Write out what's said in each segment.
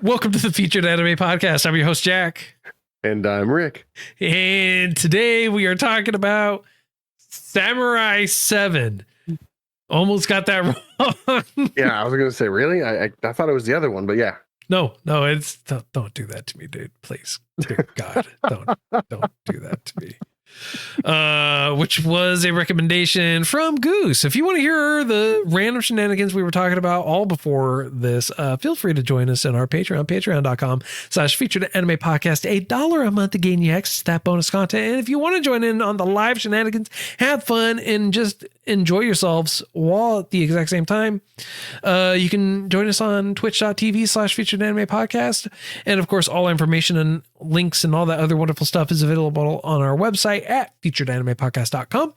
Welcome to the Featured Anime Podcast. I'm your host, Jack. And I'm Rick. And today we are talking about Samurai 7. Almost got that wrong. Yeah, I was going to say, really? I thought it was the other one, but yeah. No, it's don't do that to me, dude. Please. Dear God, don't do that to me. Which was a recommendation from Goose. If you want to hear the random shenanigans we were talking about all before this, feel free to join us in our Patreon, patreon.com/featured anime podcast. $1 a month to gain you access to that bonus content. And if you want to join in on the live shenanigans, have fun and just enjoy yourselves while at the exact same time, you can join us on twitch.tv/featured anime podcast. And of course, all information and links and all that other wonderful stuff is available on our website at featuredanimepodcast.com.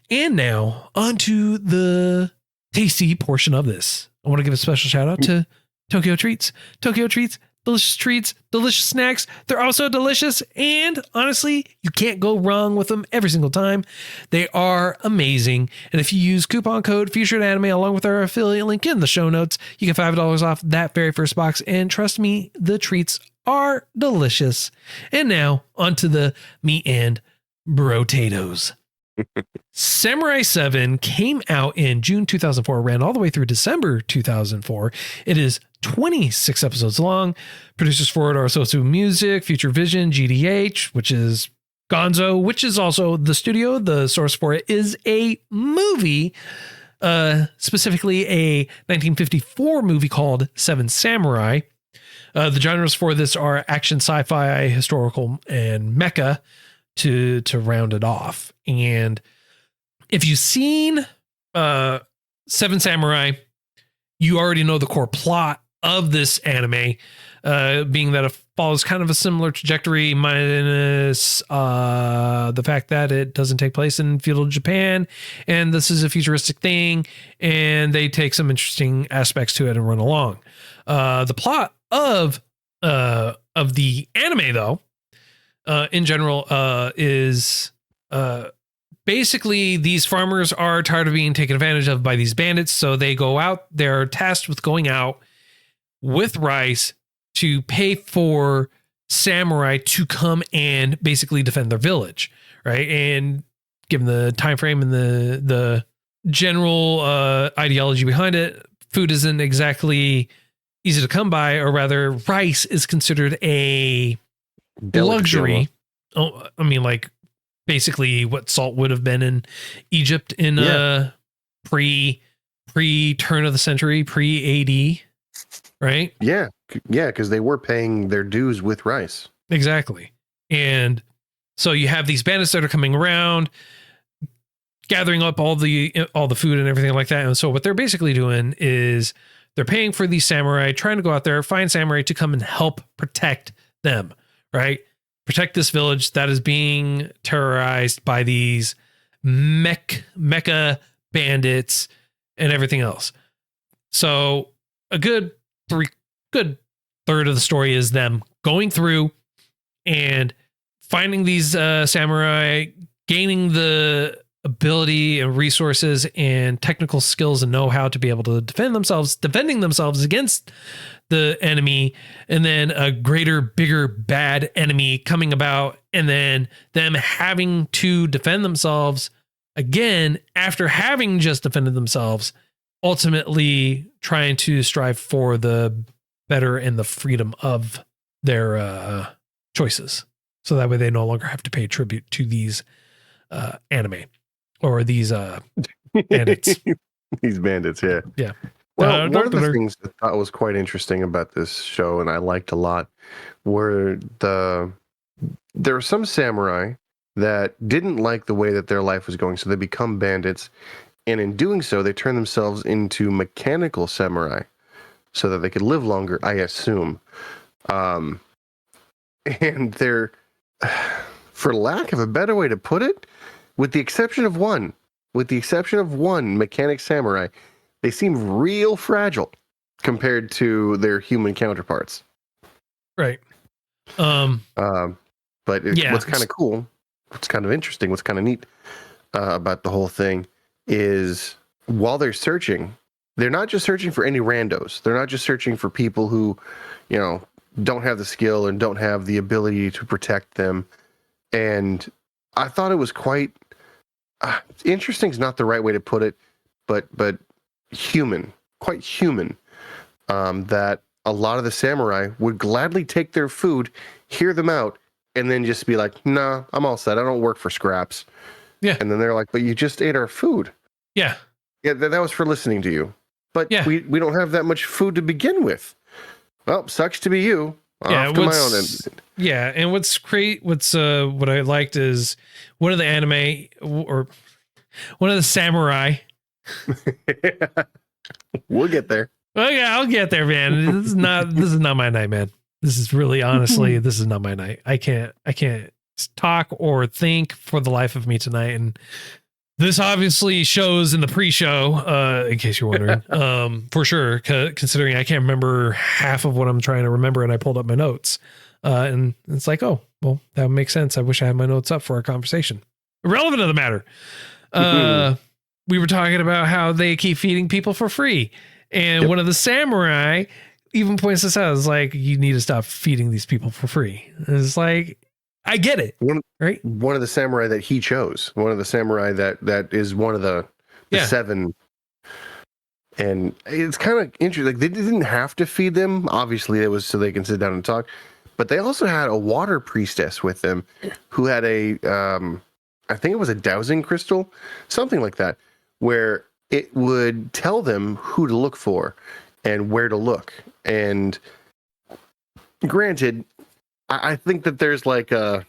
And now onto the tasty portion of this. I want to give a special shout out to Tokyo Treats. Tokyo Treats, treats, delicious snacks. They're also delicious. And honestly, you can't go wrong with them every single time. They are amazing. And if you use coupon code Featured Anime along with our affiliate link in the show notes, you get $5 off that very first box. And trust me, the treats are delicious. And now onto the meat and brotatoes. Samurai 7 came out in June 2004, ran all the way through December 2004. It is 26 episodes long. Producers for it are Sotsu Music, Future Vision, GDH, which is Gonzo, which is also the studio. The source for it is a movie, specifically a 1954 movie called Seven Samurai. The genres for this are action, sci-fi, historical, and mecha to round it off. And if you've seen Seven Samurai, you already know the core plot of this anime, being that it follows kind of a similar trajectory minus the fact that it doesn't take place in feudal Japan, and this is a futuristic thing, and they take some interesting aspects to it and run along. The plot of the anime, though, in general, is basically these farmers are tired of being taken advantage of by these bandits. So they go out, they're tasked with going out with rice to pay for samurai to come and basically defend their village. Right. And given the time frame and the general ideology behind it, food isn't exactly easy to come by, or rather rice is considered a luxury. Oh, I mean, like basically what salt would have been in Egypt in pre turn of the century, pre AD, right? Yeah, because they were paying their dues with rice. Exactly. And so you have these bandits that are coming around, gathering up all the food and everything like that. And so what they're basically doing is they're paying for these samurai, trying to go out there, find samurai to come and help protect them, right? Protect this village that is being terrorized by these mecha bandits and everything else. So a good third of the story is them going through and finding these samurai, gaining the ability and resources and technical skills and know-how to be able to defending themselves against the enemy, and then a greater, bigger, bad enemy coming about, and then them having to defend themselves again after having just defended themselves, ultimately trying to strive for the better and the freedom of their choices. So that way they no longer have to pay tribute to these anime or these bandits. These bandits, yeah. Yeah. Well, one of the things I thought was quite interesting about this show, and I liked a lot, were there were some samurai that didn't like the way that their life was going, so they become bandits, and in doing so, they turn themselves into mechanical samurai so that they could live longer, I assume. And they're, for lack of a better way to put it, with the exception of one mechanic samurai, they seem real fragile compared to their human counterparts. Right. But what's kind of cool, what's kind of interesting, what's kind of neat about the whole thing is while they're searching, they're not just searching for any randos. They're not just searching for people who, you know, don't have the skill and don't have the ability to protect them. And I thought it was quite interesting is not the right way to put it, but human, quite human, that a lot of the samurai would gladly take their food, hear them out, and then just be like, nah, I'm all set. I don't work for scraps. Yeah. And then they're like, but you just ate our food. Yeah. Yeah, that was for listening to you. But yeah. we don't have that much food to begin with. Well, sucks to be you. Off to my own end. Yeah, and what's great, what I liked is one of the anime or one of the samurai. We'll get there. Oh yeah, I'll get there, man. This is not my night, man. This is really honestly, this is not my night. I can't talk or think for the life of me tonight. And this obviously shows in the pre-show, in case you're wondering, for sure, considering I can't remember half of what I'm trying to remember, and I pulled up my notes. And it's like, oh, well, that would make sense. I wish I had my notes up for our conversation. Irrelevant to the matter. We were talking about how they keep feeding people for free. And one of the samurai even points this out. It's like, you need to stop feeding these people for free. And it's like, I get it. Right. One of the samurai that he chose, one of the samurai that is one of the seven. And it's kind of interesting. Like, they didn't have to feed them. Obviously, it was so they can sit down and talk. But they also had a water priestess with them who had a, I think it was a dowsing crystal, something like that, where it would tell them who to look for and where to look. And granted, I think that there's like a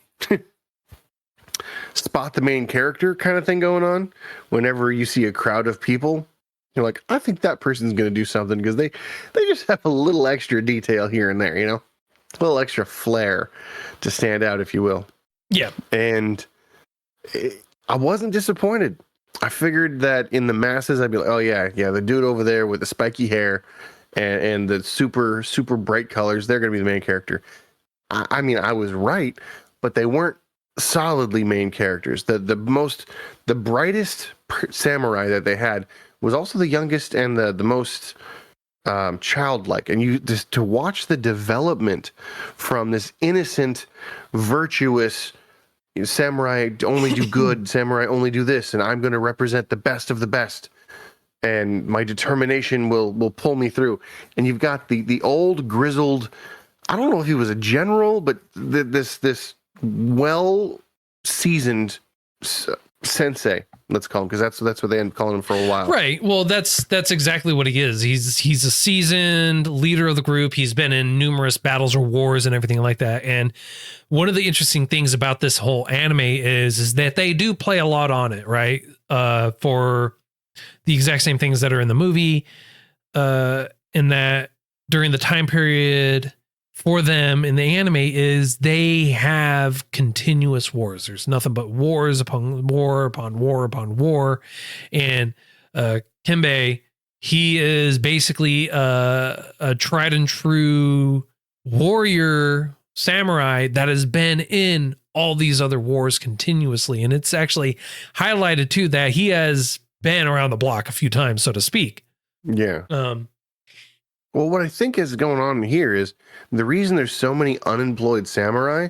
spot the main character kind of thing going on. Whenever you see a crowd of people, you're like, I think that person's going to do something because they just have a little extra detail here and there, you know, a little extra flair to stand out, if you will. Yeah. And I wasn't disappointed. I figured that in the masses, I'd be like, oh yeah, the dude over there with the spiky hair and the super, super bright colors, they're going to be the main character. I mean, I was right, but they weren't solidly main characters. The brightest samurai that they had was also the youngest and the most childlike. And you just to watch the development from this innocent, virtuous samurai only do good, samurai only do this, and I'm going to represent the best of the best, and my determination will pull me through. And you've got the old grizzled, I don't know if he was a general, but this well seasoned sensei, let's call him, because that's what they end calling him for a while. Right. Well, that's exactly what he is. He's a seasoned leader of the group. He's been in numerous battles or wars and everything like that. And one of the interesting things about this whole anime is that they do play a lot on it, right? For the exact same things that are in the movie, in that during the time period for them in the anime is they have continuous wars. There's nothing but wars upon war upon war upon war. And Kembe, he is basically a tried and true warrior samurai that has been in all these other wars continuously. And it's actually highlighted too that he has been around the block a few times, so to speak. Yeah. Well, what I think is going on here is the reason there's so many unemployed samurai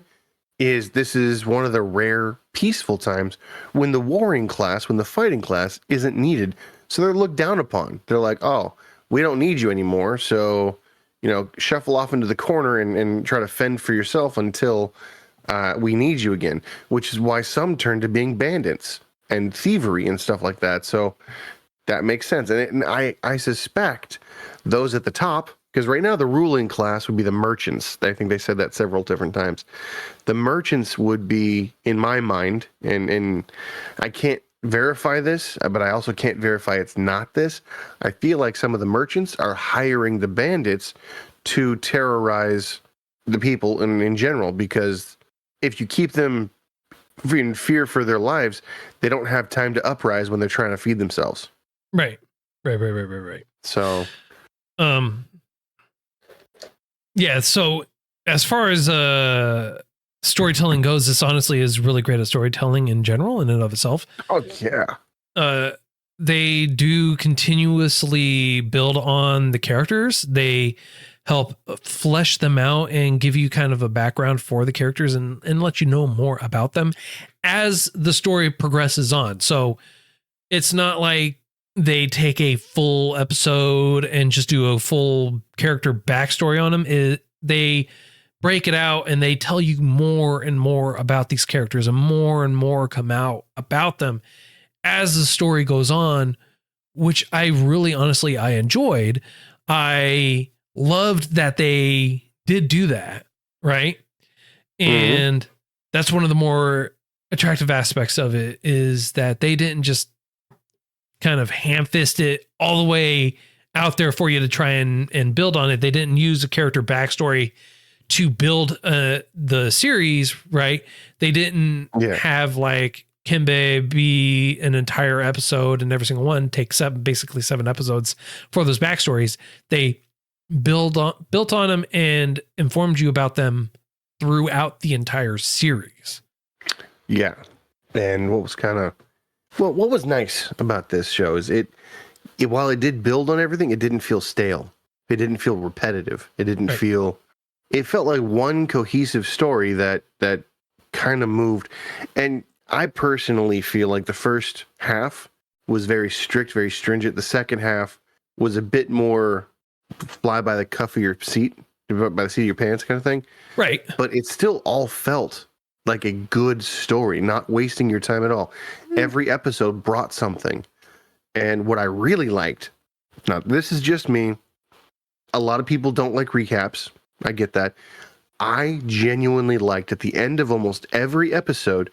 is this is one of the rare peaceful times when the warring class, when the fighting class isn't needed. So they're looked down upon. They're like, oh, we don't need you anymore. So, you know, shuffle off into the corner and try to fend for yourself until we need you again, which is why some turn to being bandits and thievery and stuff like that. So that makes sense. And I suspect those at the top, because right now the ruling class would be the merchants. I think they said that several different times. The merchants would be, in my mind, and I can't verify this, but I also can't verify it's not this. I feel like some of the merchants are hiring the bandits to terrorize the people in general, because if you keep them in fear for their lives, they don't have time to uprise when they're trying to feed themselves. Right. So, yeah. So as far as storytelling goes, this honestly is really great at storytelling in general in and of itself. oh yeah. they do continuously build on the characters. They help flesh them out and give you kind of a background for the characters and let you know more about them as the story progresses on. So it's not like they take a full episode and just do a full character backstory on them. They break it out and they tell you more and more about these characters, and more come out about them as the story goes on, which I really honestly I enjoyed. I loved that they did do that, right? And that's one of the more attractive aspects of it, is that they didn't just kind of ham-fist it all the way out there for you to try and build on it. They didn't use a character backstory to build the series, right? They didn't have like Kimbe be an entire episode, and every single one take basically seven episodes for those backstories. They built on them and informed you about them throughout the entire series. Yeah. And what was nice about this show is it while it did build on everything, it didn't feel stale. It didn't feel repetitive. It didn't feel, it felt like one cohesive story that kind of moved. And I personally feel like the first half was very strict, very stringent. The second half was a bit more fly by the cuff of your seat, by the seat of your pants kind of thing. Right. But it still all felt like a good story, not wasting your time at all. Every episode brought something. And what I really liked, now this is just me, a lot of people don't like recaps. I get that. I genuinely liked at the end of almost every episode,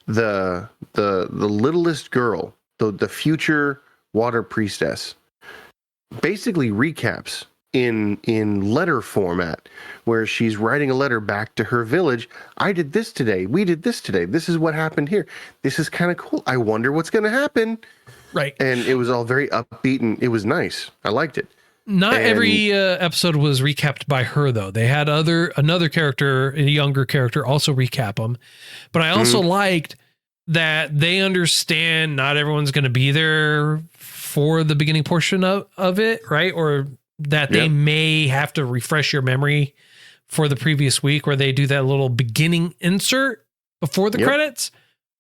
the littlest girl, the future water priestess, basically recaps in letter format, where she's writing a letter back to her village. I did this today. We did this today. This is what happened here. This is kind of cool. I wonder what's going to happen. Right. And it was all very upbeat, and it was nice. I liked it. Not every episode was recapped by her, though. They had another character, a younger character, also recap them. But I also liked that they understand not everyone's going to be there for the beginning portion of it, right? Or that they may have to refresh your memory for the previous week, where they do that little beginning insert before the credits,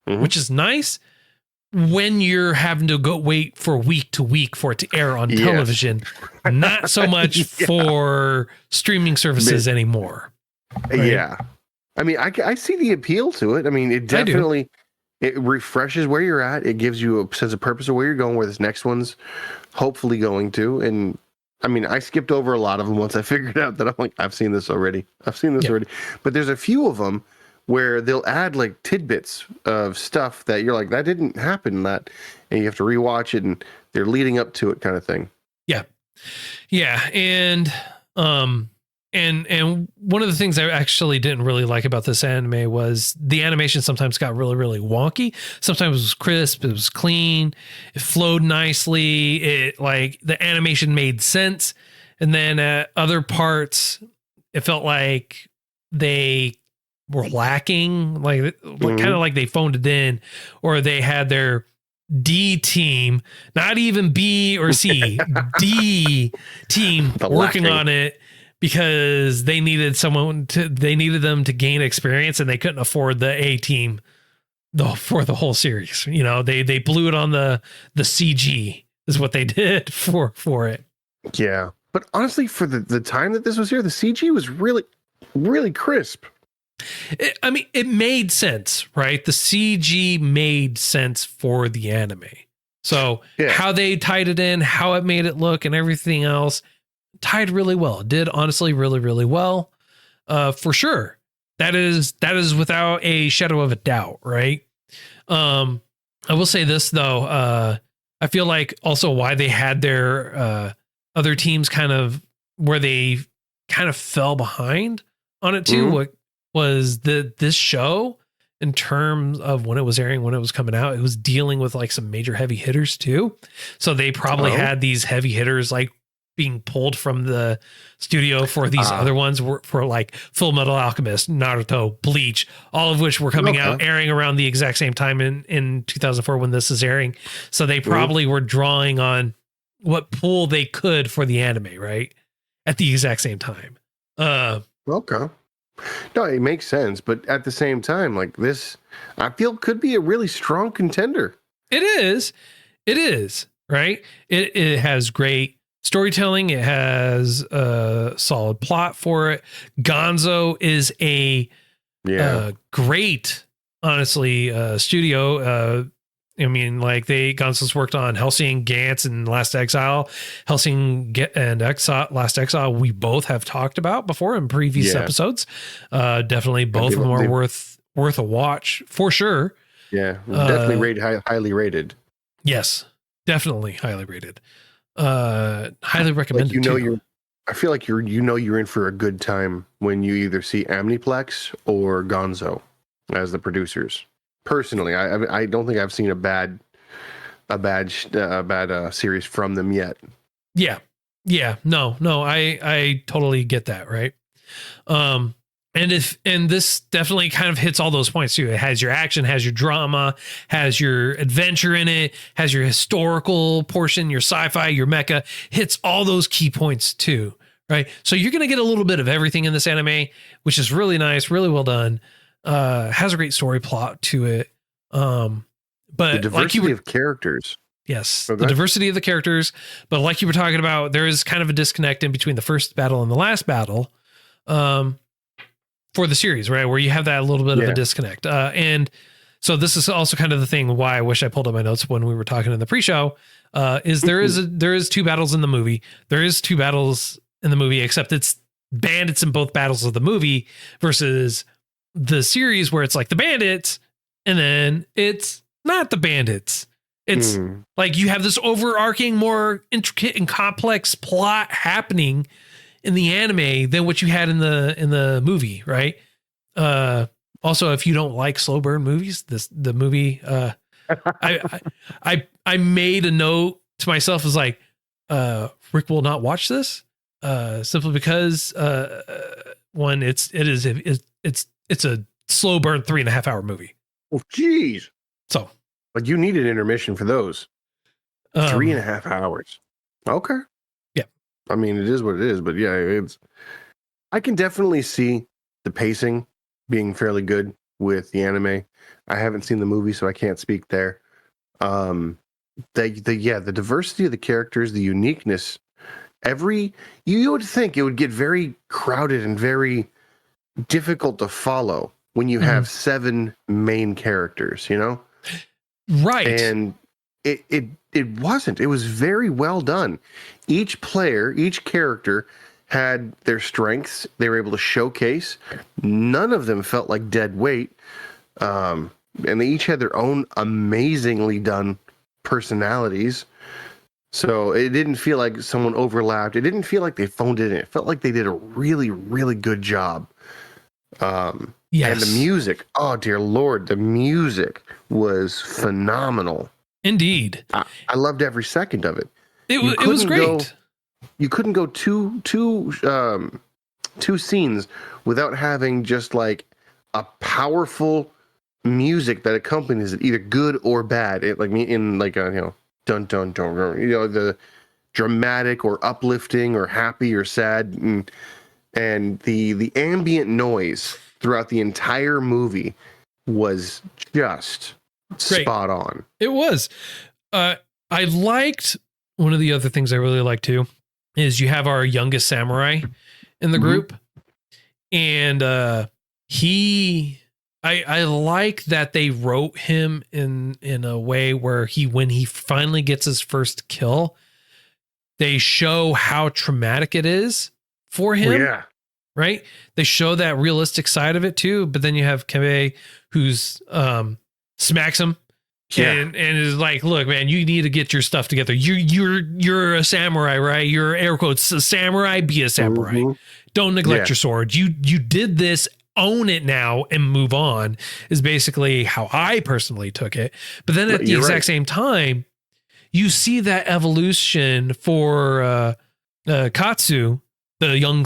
which is nice when you're having to go wait for week to week for it to air on television. Not so much for streaming services anymore. Right? Yeah. I mean, I see the appeal to it. I mean, it definitely, it refreshes where you're at. It gives you a sense of purpose of where you're going, where this next one's hopefully going to. And I mean, I skipped over a lot of them once I figured out that I'm like, I've seen this already. But there's a few of them where they'll add like tidbits of stuff that you're like, that didn't happen, and you have to rewatch it, and they're leading up to it, kind of thing. Yeah. Yeah. And one of the things I actually didn't really like about this anime was the animation sometimes got really, really wonky. Sometimes it was crisp, it was clean, it flowed nicely. It like the animation made sense. And then at other parts, it felt like they were lacking, like kind of like they phoned it in, or they had their D team, not even B or C, D team working on it, because they needed them to gain experience, and they couldn't afford the A team for the whole series. You know, they blew it on the CG is what they did for it. Yeah. But honestly, for the time that this was here, the CG was really, really crisp. It made sense, right? The CG made sense for the anime. So how they tied it in, how it made it look, and everything else tied really well. It did honestly really, really well. For sure. That is without a shadow of a doubt, right? I will say this though. I feel like also why they had their other teams kind of where they kind of fell behind on it too. What was this show, in terms of when it was airing, when it was coming out, it was dealing with like some major heavy hitters too. So they probably had these heavy hitters like being pulled from the studio for these other ones were for like Full Metal Alchemist, Naruto, Bleach, all of which were coming out, airing around the exact same time in 2004 when this is airing. So they probably were drawing on what pool they could for the anime, right? At the exact same time. Okay. No, it makes sense. But at the same time, like this, I feel could be a really strong contender. It is, right? It has great storytelling. It has a solid plot for it. Gonzo is a great, honestly, studio. I mean, like Gonzo's worked on Hellsing, Gantz, and Last Exile. Hellsing and Last Exile, we both have talked about before in previous episodes. Definitely both of them are worth a watch for sure. Yeah, definitely highly rated. Yes, definitely highly rated. Highly recommended. Like I feel like you're in for a good time when you either see Amniplex or Gonzo as the producers. Personally, I don't think I've seen a bad series from them yet. Yeah, no, I totally get that, right? And this definitely kind of hits all those points too. It has your action, has your drama, has your adventure in it, has your historical portion, your sci-fi, your mecha, hits all those key points too, right? So you're going to get a little bit of everything in this anime, which is really nice, really well done. Has a great story plot to it. But the diversity of characters. Yes, the diversity of the characters. But like you were talking about, there is kind of a disconnect in between the first battle and the last battle. For the series, right? Where you have that little bit of a disconnect. And so this is also kind of the thing why I wish I pulled up my notes when we were talking in the pre-show, is there is two battles in the movie. There is two battles in the movie, except it's bandits in both battles of the movie versus the series where it's like the bandits and then it's not the bandits. It's like you have this overarching, more intricate and complex plot happening in the anime than what you had in the movie, right? Also, if you don't like slow burn movies, the movie, I made a note to myself as like, Rick will not watch this, simply because one, it's a slow burn 3.5 hour movie. Oh, geez. So, but you need an intermission for those 3.5 hours. Okay. I mean, it is what it is, but yeah, I can definitely see the pacing being fairly good with the anime. I haven't seen the movie, so I can't speak there. The diversity of the characters, the uniqueness, you would think it would get very crowded and very difficult to follow when you have 7 main characters, you know? Right. And it wasn't. It was very well done. Each character had their strengths they were able to showcase. None of them felt like dead weight. And they each had their own amazingly done personalities. So it didn't feel like someone overlapped. It didn't feel like they phoned it in. It felt like they did a really, really good job. Yes. And the music, oh dear Lord, the music was phenomenal. Indeed. I loved every second of it. It was great. You couldn't go two scenes without having just like a powerful music that accompanies it, either good or bad. It like me in like a dun dun dun, the dramatic or uplifting or happy or sad, and the ambient noise throughout the entire movie was just great. Spot on. It was. I liked one of the other things I really like too is you have our youngest samurai in the group, and I like that they wrote him in a way where when he finally gets his first kill, they show how traumatic it is for him. Yeah. Right. They show that realistic side of it too. But then you have Kebe who's smacks him and is like, look, man, you need to get your stuff together. You're a samurai, right? You're air quotes a samurai, be a samurai. Don't neglect your sword. You did this, own it now and move on is basically how I personally took it. But then at the exact same time, you see that evolution for Katsu, the young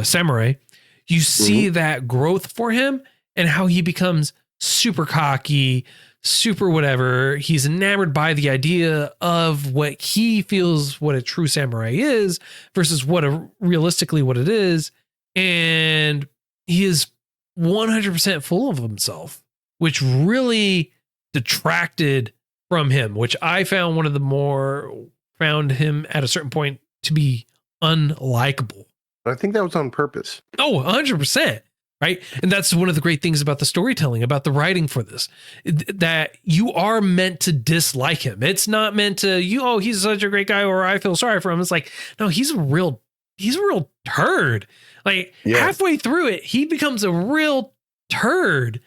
samurai, you see that growth for him and how he becomes super cocky, super whatever. He's enamored by the idea of what he feels what a true samurai is versus realistically what it is. And he is 100% full of himself, which really detracted from him, which I found found him at a certain point to be unlikable. I think that was on purpose. Oh, 100%. Right. And that's one of the great things about the storytelling, about the writing for this, that you are meant to dislike him. It's not meant to he's such a great guy or I feel sorry for him. It's like, no, he's a real turd. Like halfway through it, he becomes a real turd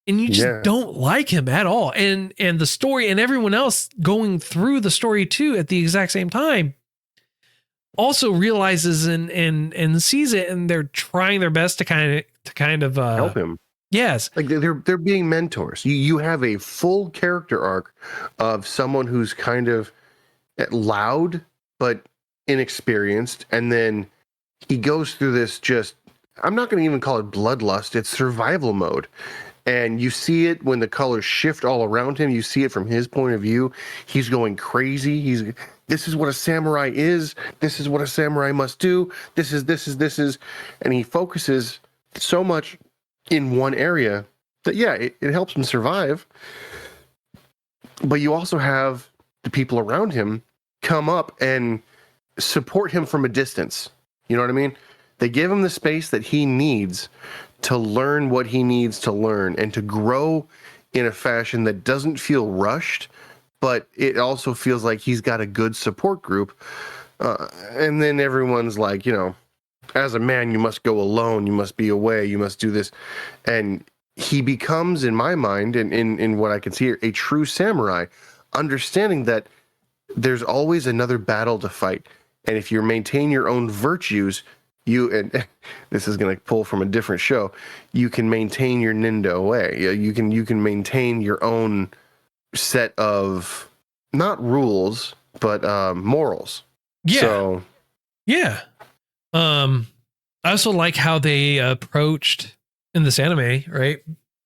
and you just don't like him at all. And the story and everyone else going through the story too at the exact same time also realizes and sees it, and they're trying their best to kind of help him. Yes. Like they're being mentors. You have a full character arc of someone who's kind of loud but inexperienced, and then he goes through this I'm not going to even call it bloodlust, it's survival mode. And you see it when the colors shift all around him. You see it from his point of view. He's going crazy. This is what a samurai is. This is what a samurai must do. This is. And he focuses so much in one area that, it helps him survive. But you also have the people around him come up and support him from a distance. You know what I mean? They give him the space that he needs to learn what he needs to learn and to grow in a fashion that doesn't feel rushed, but it also feels like he's got a good support group. And then everyone's like, as a man, you must go alone. You must be away. You must do this. And he becomes, in my mind, and in what I can see here, a true samurai, understanding that there's always another battle to fight. And if you maintain your own virtues, and this is going to pull from a different show, you can maintain your Nindo way. You can maintain your own set of not rules, but morals. Yeah. So, yeah. I also like how they approached in this anime, right?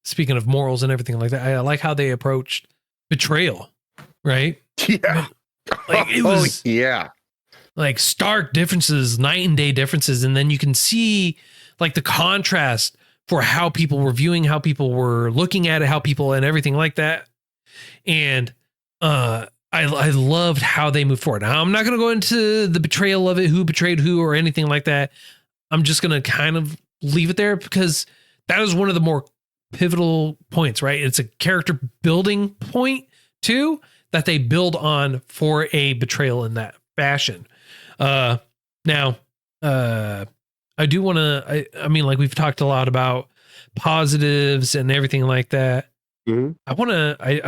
Speaking of morals and everything like that, I like how they approached betrayal, right? Yeah. Like it was like stark differences, night and day differences. And then you can see like the contrast for how people were viewing, how people were looking at it, how people and everything like that. And I loved how they moved forward. Now, I'm not going to go into the betrayal of it, who betrayed who or anything like that. I'm just going to kind of leave it there because that is one of the more pivotal points, right? It's a character building point too, that they build on for a betrayal in that fashion. Now, I do want to, I mean, like we've talked a lot about positives and everything like that. Mm-hmm. I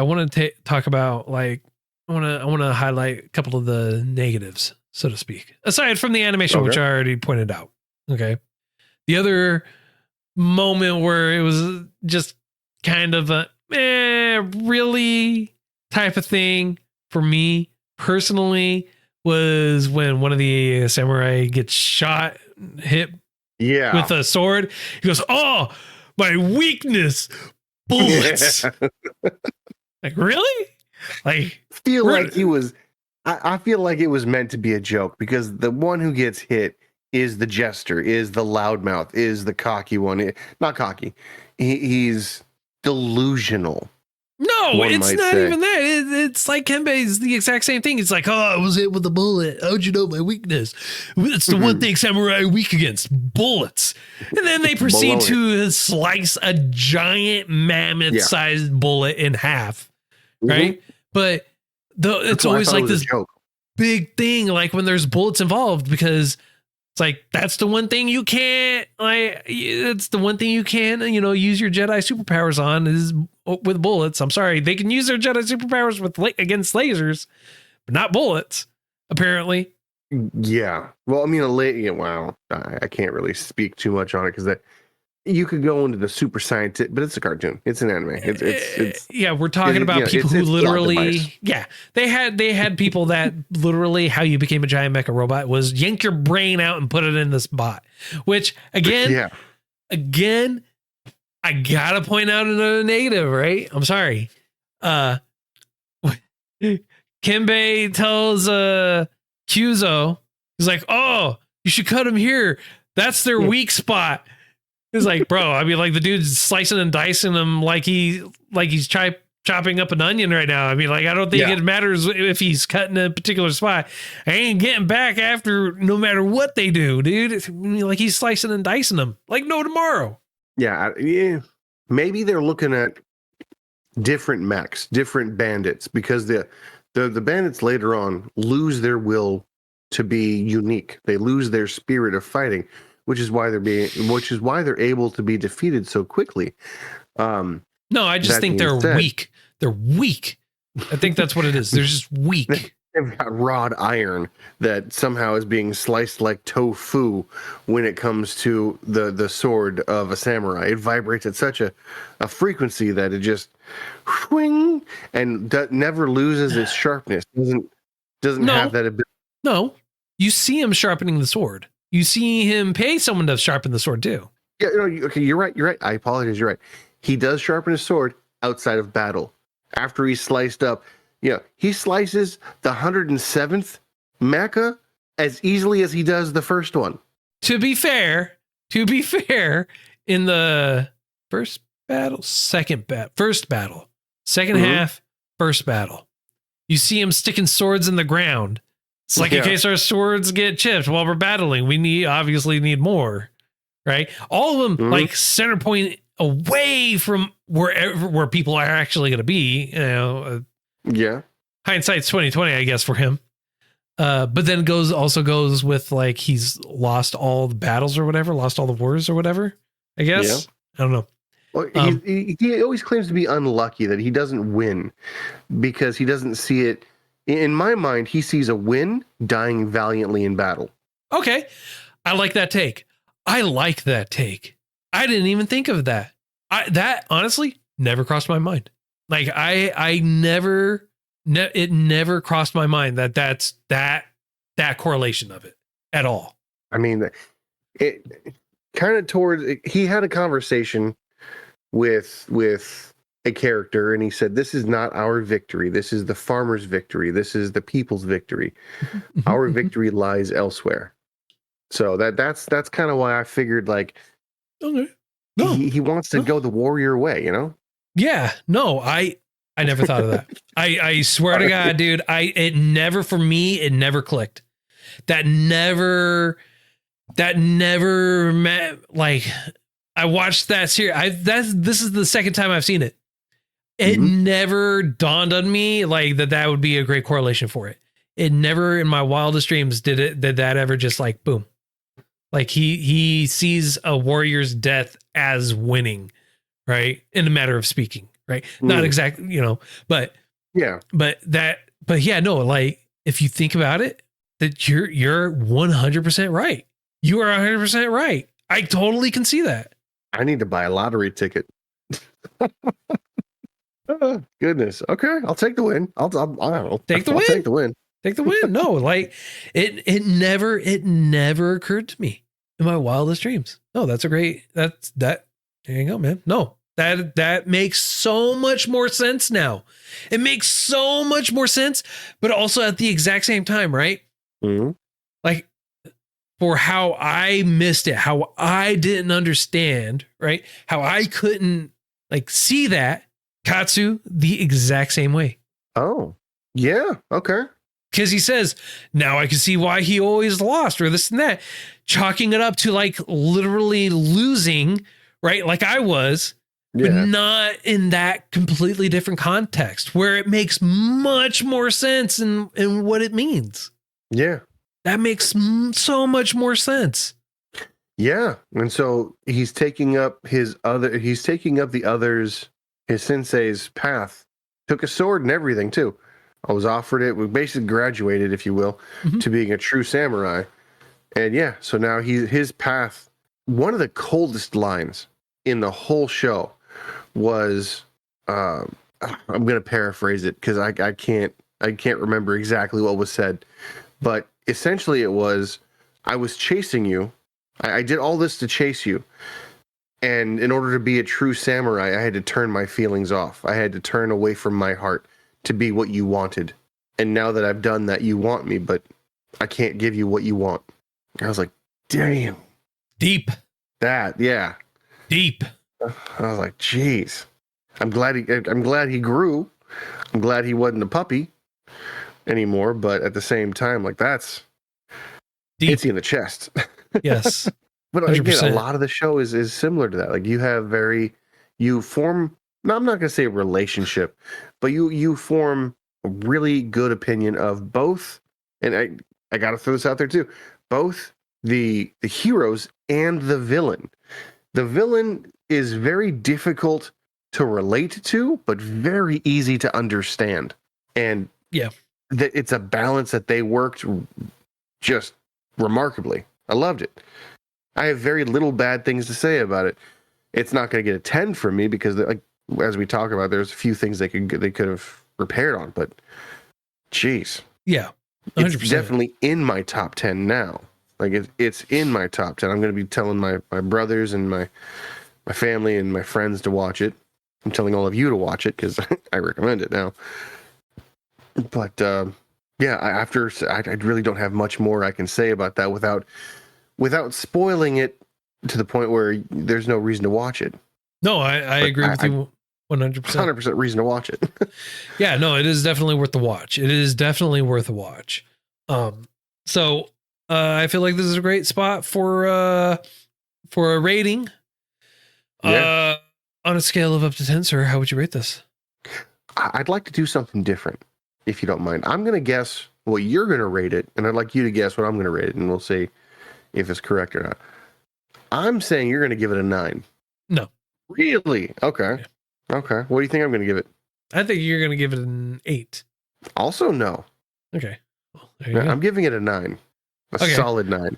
want to talk about like, I want to highlight a couple of the negatives, so to speak, aside from the animation, which I already pointed out. Okay. The other moment where it was just kind of a really type of thing for me personally was when one of the samurai gets hit with a sword. He goes, "Oh, my weakness, bullets." Like, really? Like, I feel like it was meant to be a joke because the one who gets hit is the jester, is the loudmouth, is the cocky one. Not cocky. He's delusional. No, it's not even that. It's like Kenbei's the exact same thing. It's like, oh, I was hit with a bullet. How'd you know my weakness? It's the one thing samurai are weak against, bullets. And then they proceed to slice a giant mammoth-sized bullet in half, right? But it's always like this big thing, like when there's bullets involved, because it's like, that's the one thing you can't, like, it's the one thing you can, use your Jedi superpowers on is with bullets. I'm sorry. They can use their Jedi superpowers against lasers, but not bullets, apparently. Yeah. Well, I mean, wow. I can't really speak too much on it because you could go into the super scientific, but it's a cartoon. It's an anime. It's yeah, we're talking about people who it's literally, yeah, they had people that literally how you became a giant mecha robot was yank your brain out and put it in this bot, which again, I gotta point out another negative, right? I'm sorry. Kimbe tells Kyuzo, he's like, oh, you should cut him here. That's their weak spot. He's like, bro, I mean, like the dude's slicing and dicing him like he's chopping up an onion right now. I mean, like, I don't think it matters if he's cutting a particular spot. I ain't getting back after no matter what they do, dude. Like he's slicing and dicing them like no tomorrow. Yeah. Maybe they're looking at different mechs, different bandits, because the bandits later on lose their will to be unique. They lose their spirit of fighting, which is why they're able to be defeated so quickly. No, I just think they're weak. They're weak. I think that's what it is. They're just weak. They've got wrought iron that somehow is being sliced like tofu when it comes to the sword of a samurai. It vibrates at such a frequency that it just whing and never loses its sharpness. Doesn't have that ability. No, you see him sharpening the sword. You see him pay someone to sharpen the sword too. Yeah, okay, you're right. I apologize. You're right. He does sharpen his sword outside of battle. After he's sliced up, he slices the 107th mecha as easily as he does the first one. To be fair, in the first battle, second half, first battle, you see him sticking swords in the ground. It's like in case our swords get chipped while we're battling, we obviously need more, right? All of them like center point away from where people are actually going to be. Hindsight's 2020, I guess, for him. But then also goes with like he's lost all the battles or whatever, lost all the wars or whatever. I guess I don't know. Well, he always claims to be unlucky that he doesn't win because he doesn't see it. In my mind, he sees a win dying valiantly in battle. Okay. I like that take. I didn't even think of that. That honestly never crossed my mind. Like it never crossed my mind that's that correlation of it at all. I mean, it kind of he had a conversation with a character and he said, this is not our victory. This is the farmer's victory. This is the people's victory. Our victory lies elsewhere. So that's kind of why I figured like, okay. No. He wants to go the warrior way, Yeah, no, I never thought of that. I swear to God, dude, it never clicked. That never met, like, I watched that series. This is the second time I've seen it. It never dawned on me like that would be a great correlation for it. It never in my wildest dreams did that ever just like boom. Like he sees a warrior's death as winning, right? In a matter of speaking, right? Not exactly, but yeah, but yeah, no, like if you think about it, that you're 100% right. You are 100% right. I totally can see that. I need to buy a lottery ticket. Oh, goodness. Okay, I'll take the win. I'll take the win. Take the win. No, like it never occurred to me in my wildest dreams. No, that's a great. That. There you go, man. No, that makes so much more sense now. It makes so much more sense, but also at the exact same time, right? Mm-hmm. Like for how I missed it, how I didn't understand, right? How I couldn't like see that. Katsu the exact same way. Oh, yeah. Okay. Because he says, now I can see why he always lost or this and that, chalking it up to like literally losing, right? Like I was, but not in that completely different context where it makes much more sense in what it means. Yeah. That makes so much more sense. Yeah. And so he's taking up the others, his sensei's path, took a sword and everything too. I was offered it. We basically graduated, if you will, to being a true samurai. And yeah, so now his path, one of the coldest lines in the whole show was, I'm going to paraphrase it because I can't remember exactly what was said, but essentially it was, I was chasing you. I did all this to chase you. And in order to be a true samurai, I had to turn my feelings off. I had to turn away from my heart to be what you wanted. And now that I've done that, you want me, but I can't give you what you want. I was like, damn. Deep. That, yeah. Deep. I was like, geez. I'm glad he grew. I'm glad he wasn't a puppy anymore, but at the same time, like, that's deep. Hits you in the chest. Yes. But 100%. again, a lot of the show is similar to that. Like you form, no, I'm not going to say a relationship, but you form a really good opinion of both. And I got to throw this out there too. Both the heroes and the villain. The villain is very difficult to relate to, but very easy to understand. And yeah, it's a balance that they worked just remarkably. I loved it. I have very little bad things to say about it. It's not going to get a 10 from me because, like, as we talk about, there's a few things they could have repaired on. But, geez, yeah, 100%. It's definitely in my top 10 now. Like it's in my top 10. I'm going to be telling my brothers and my family and my friends to watch it. I'm telling all of you to watch it because I recommend it now. But yeah, I really don't have much more I can say about that without spoiling it to the point where there's no reason to watch it. No, I agree with you 100%. 100% reason to watch it. Yeah, no, it is definitely worth the watch. It is definitely worth a watch. So I feel like this is a great spot for a rating. Yeah. On a scale of up to 10, sir, how would you rate this? I'd like to do something different, if you don't mind. I'm going to guess what you're going to rate it, and I'd like you to guess what I'm going to rate it, and we'll see if it's correct or not. I'm saying you're going to give it a 9. No. Really? Okay. Yeah. Okay. What do you think I'm going to give it? I think you're going to give it an 8. Also, no. Okay. Well, there you go. I'm giving it a 9. A solid 9.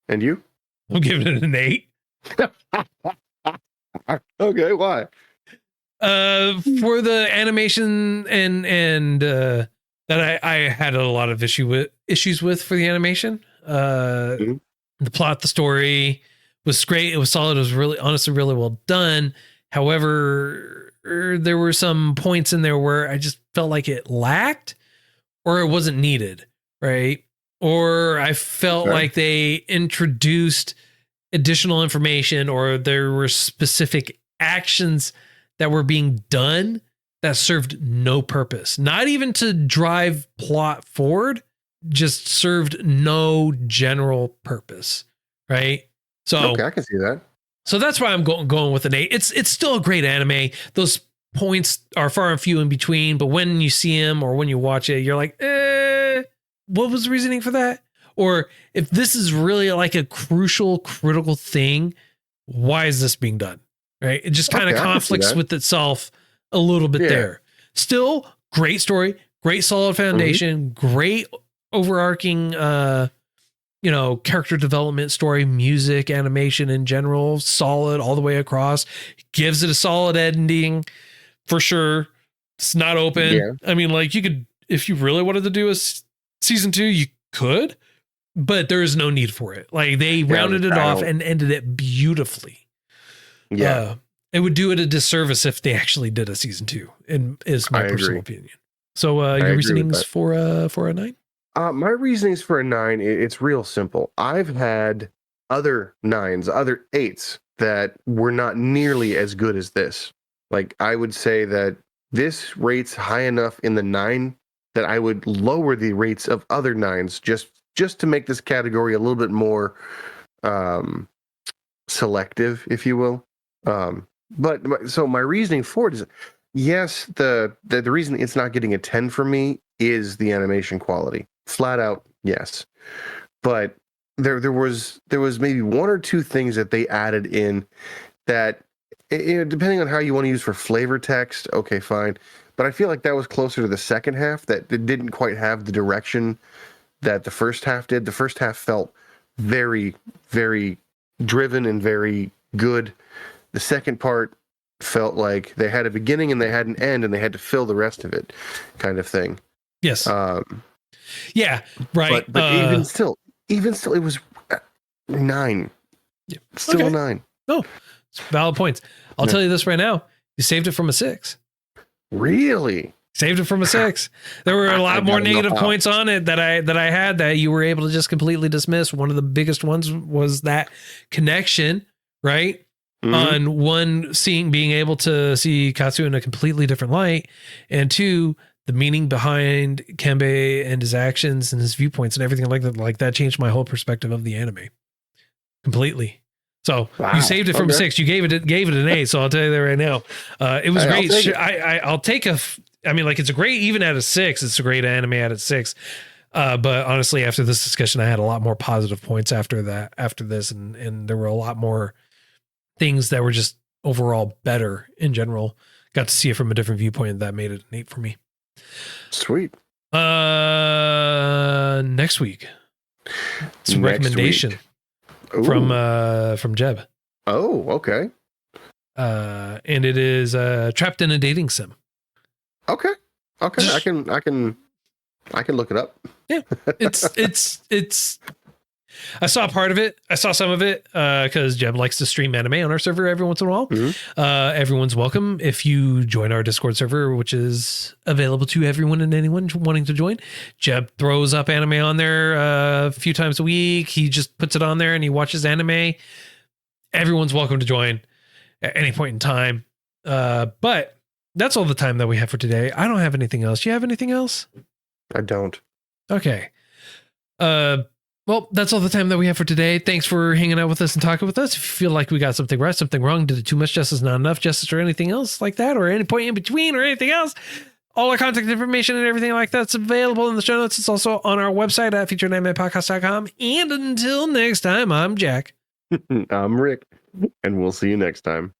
And you? I'm giving it an 8. Okay, why? For the animation and that I had a lot of issues with for the animation. The plot, the story was great. It was solid. It was really, honestly, really well done. However, there were some points in there where I just felt like it lacked or it wasn't needed, right? Or I felt like they introduced additional information or there were specific actions that were being done that served no purpose, not even to drive plot forward, just served no general purpose. Right. So, okay, I can see that. So that's why I'm going with an 8. It's still a great anime. Those points are far and few in between, but when you see them or when you watch it, you're like, what was the reasoning for that? Or if this is really like a critical thing, why is this being done? Right. It just kind of conflicts with itself a little bit there. Still great story, great solid foundation, great overarching, character development, story, music, animation in general, solid all the way across. Gives it a solid ending for sure. It's not open. Yeah. I mean, like you could, if you really wanted to do a season 2, you could, but there is no need for it. Like they rounded it off and ended it beautifully. Yeah. It would do it a disservice if they actually did a season 2, is my personal opinion. So your reasonings for a 9? My reasonings for a 9, it's real simple. I've had other 9s, other 8s that were not nearly as good as this. Like I would say that this rates high enough in the 9 that I would lower the rates of other 9s just to make this category a little bit more selective, if you will. But so my reasoning for it is, yes, the reason it's not getting a 10 for me is the animation quality. Flat out, yes. But there was maybe 1 or 2 things that they added in that, depending on how you want to use for flavor text, okay, fine. But I feel like that was closer to the second half, that it didn't quite have the direction that the first half did. The first half felt very, very driven and very good. The second part felt like they had a beginning and they had an end and they had to fill the rest of it, kind of thing. Yes. Yeah. Right. But even still, it was 9. Yeah. Still Okay. a 9. No, it's valid points. I'll tell you this right now. You saved it from a 6. Really? Saved it from a 6. There were a lot more negative points on it that I had that you were able to just completely dismiss. One of the biggest ones was that connection, right? Mm-hmm. On one, being able to see Katsu in a completely different light, and 2, the meaning behind Kembe and his actions and his viewpoints and everything like that. Like that changed my whole perspective of the anime completely. So you saved it from a 6. You gave it an 8. So I'll tell you that right now. It was great. I'll take it's a great, even at a 6, it's a great anime at a 6. But honestly, after this discussion, I had a lot more positive points after this. And there were a lot more things that were just overall better in general. Got to see it from a different viewpoint, and that made it an 8 for me. Sweet. Next week, it's a recommendation from Jeb. Oh, okay. And it is Trapped in a Dating Sim. Okay. I can look it up. Yeah, it's. I saw part of it. I saw some of it because Jeb likes to stream anime on our server every once in a while. Mm-hmm. Everyone's welcome if you join our Discord server, which is available to everyone and anyone wanting to join. Jeb throws up anime on there a few times a week. He just puts it on there and he watches anime. Everyone's welcome to join at any point in time. But that's all the time that we have for today. I don't have anything else. You have anything else? I don't. Okay. Well, that's all the time that we have for today. Thanks for hanging out with us and talking with us. If you feel like we got something right, something wrong, did it too much justice, not enough justice, or anything else like that, or any point in between or anything else, all our contact information and everything like that's available in the show notes. It's also on our website at featureanimepodcast.com. And until next time, I'm Jack. I'm Rick, and we'll see you next time.